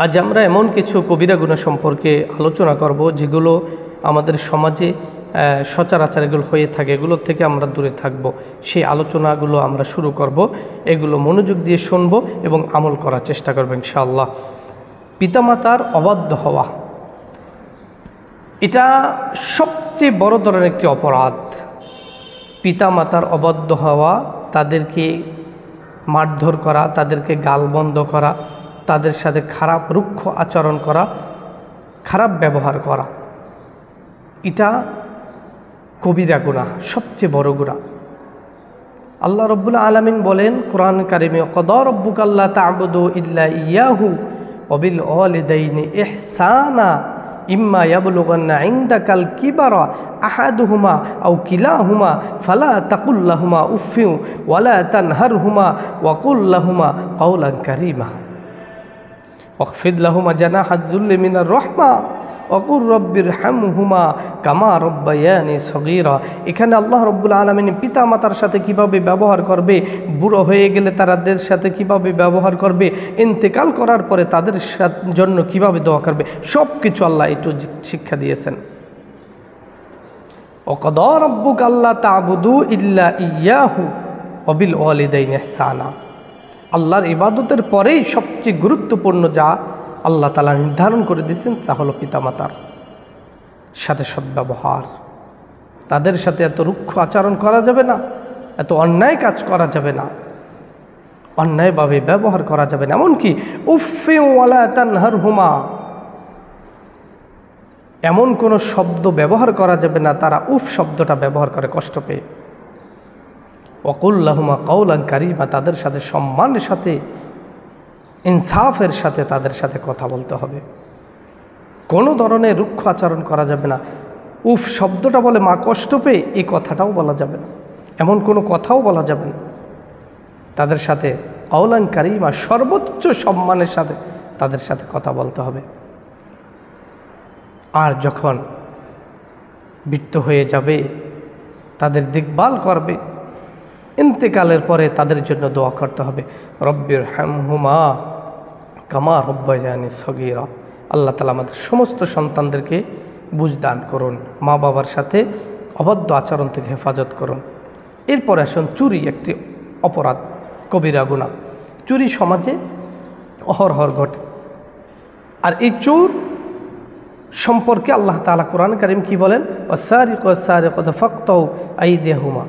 আজ আমরা এমন কিছু কবিরা গুনাহ সম্পর্কে আলোচনা করব যেগুলো আমাদের সমাজে সচরাচর এগুলো হয়ে থাকে, এগুলোর থেকে আমরা দূরে থাকব। সেই আলোচনাগুলো আমরা শুরু করব। এগুলো মনোযোগ দিয়ে শুনব এবং আমল করার চেষ্টা করব ইনশাআল্লাহ। পিতামাতার অবাধ্য হওয়া, এটা সবচেয়ে বড় ধরনের একটি অপরাধ। পিতামাতার অবাধ্য হওয়া, তাদেরকে মারধর করা, তাদেরকে গালবন্ধ করা, তাদের সাথে খারাপ রুক্ষ আচরণ করা, খারাপ ব্যবহার করা, এটা কবিরা গুনাহ, সবচেয়ে বড় গুনাহ। আল্লাহ রাব্বুল আলামিন বলেন কোরআন কারিমে, ক্বাদা রাব্বুকা আল্লা তা'বুদু ইল্লা ইয়্যাহু ওয়া বিল ওয়ালিদাইনি ইহসানা ইম্মা ইয়াবলুগান্না ইনদাকাল কিবারা আহাদুহুমা আও কিলাহুমা ফালা তাকুল লাহুমা উফফিন ওয়ালা তানহারহুমা ওয়া কুল লাহুমা কাওলান কারীমা ওয়াখফিদ লাহুমা জানাহাজ যুল্লি মিনার রাহমা ওয়াকুর রব্বিরহামহুমা কামা রব্বায়ানি সগীরা। এখানে আল্লাহ রাব্বুল আলামিন পিতা মাতার সাথে কিভাবে ব্যবহার করবে, বুড়ো হয়ে গেলে তাদের সাথে কিভাবে ব্যবহার করবে, ইন্তেকাল করার পরে তাদের জন্য কিভাবে দোয়া করবে, সব কিছু আল্লাহ একটু শিক্ষা দিয়েছেন। ওয়াকাদা রাব্বুকা আল্লা তা'বুদু ইল্লা ইয়্যাহু ওয়া বিল ওয়ালিদাইনি ইহসানা। আল্লাহর ইবাদতের পরেই সবচেয়ে গুরুত্বপূর্ণ যা আল্লাহ তাআলা নির্ধারণ করে দিয়েছেন তা হলো পিতামাতার সাথে সদ্ব্যবহার। তাদের সাথে এত রুক্ষ আচরণ করা যাবে না, এত অন্যায় কাজ করা যাবে না, অন্যায়ভাবে ব্যবহার করা যাবে না। এমনকি উফফি ওয়ালা তানহারহুমা, এমন কোনো শব্দ ব্যবহার করা যাবে না তারা উফ শব্দটা ব্যবহার করে কষ্ট পেয়ে। ওয়াকুল লাহুমা কাওলান কারীমা, তাদের সাথে সম্মানের সাথে, ইনসাফের সাথে তাদের সাথে কথা বলতে হবে। কোনো ধরনের রুক্ষ আচরণ করা যাবে না। উফ শব্দটা বলে মা কষ্ট পেয়ে, এই কথাটাও বলা যাবে না, এমন কোনো কথাও বলা যাবে না। তাদের সাথে কাওলান কারীমা, সর্বোচ্চ সম্মানের সাথে তাদের সাথে কথা বলতে হবে। আর যখন মৃত্যু হয়ে যাবে তাদের দেখভাল করবে, ইন্তেকালের পরে তাদের জন্য দোয়া করতে হবে, রব্বিরহামহুমা কামা রব্বায়ানি সগীরা। আল্লাহ তাআলা আমাদের সমস্ত সন্তানদেরকে বুঝ দান করুন, মা বাবার সাথে অবাধ্য আচরণ থেকে হেফাজত করুন। এরপরে আসুন, চুরি একটি অপরাধ, কবিরা গুনাহ। চুরি সমাজে অহরহর ঘটে। আর এই চোর সম্পর্কে আল্লাহ তাআলা কোরআন কারীম কি বলেন, ওয়াসারিকু ওয়াসারিকাতু ফাকতাউ আইদিয়াহুমা।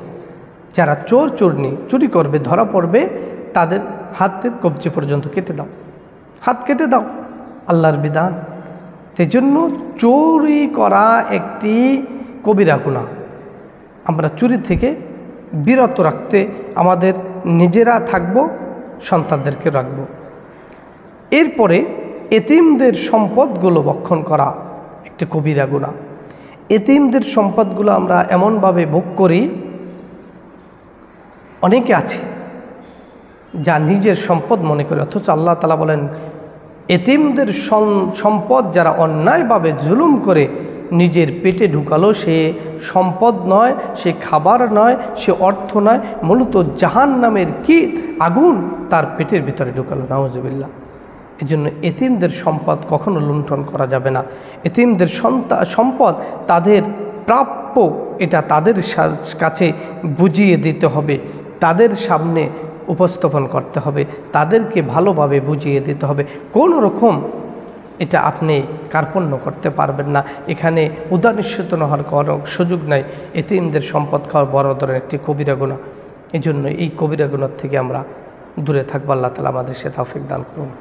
যারা চোর চোরনি চুরি করবে, ধরা পড়বে, তাদের হাতের কবজি পর্যন্ত কেটে দাও, হাত কেটে দাও, আল্লাহর বিধান। সেজন্য চুরি করা একটি কবিরা গুনাহ। আমরা চুরি থেকে বিরত রাখতে আমাদের নিজেরা থাকব, সন্তানদেরকে রাখব। এরপরে এতিমদের সম্পদগুলো ভক্ষণ করা একটি কবিরা গুনাহ। এতিমদের সম্পদগুলো আমরা এমনভাবে ভোগ করি, অনেকে আছে যা নিজের সম্পদ মনে করে, অথচ আল্লাহ তাআলা বলেন এতিমদের সম্পদ যারা অন্যায়ভাবে জুলুম করে নিজের পেটে ঢুকালো, সে সম্পদ নয়, সে খাবার নয়, সে অর্থ নয়, মূলত জাহান্নামের কি আগুন তার পেটের ভিতরে ঢুকালো, নাউজুবিল্লাহ। এই জন্য এতিমদের সম্পদ কখনো লুণ্ঠন করা যাবে না। এতিমদের সম্পদ তাদের প্রাপ্য, এটা তাদের কাছে বুঝিয়ে দিতে হবে, তাদের সামনে উপস্থাপন করতে হবে, তাদেরকে ভালোভাবে বুঝিয়ে দিতে হবে। কোনো রকম এটা আপনি কার্পণ্য করতে পারবেন না, এখানে উদারনিশ্চিত হওয়ার কোনো সুযোগ নাই। এতিমদের সম্পদ খাওয়া বড় ধরনের একটি কবিরা গুনাহ। এই জন্য এই কবিরা গুনাহ থেকে আমরা দূরে থাকবো। আল্লাহ তাআলা আমাদের সে তৌফিক দান করুন।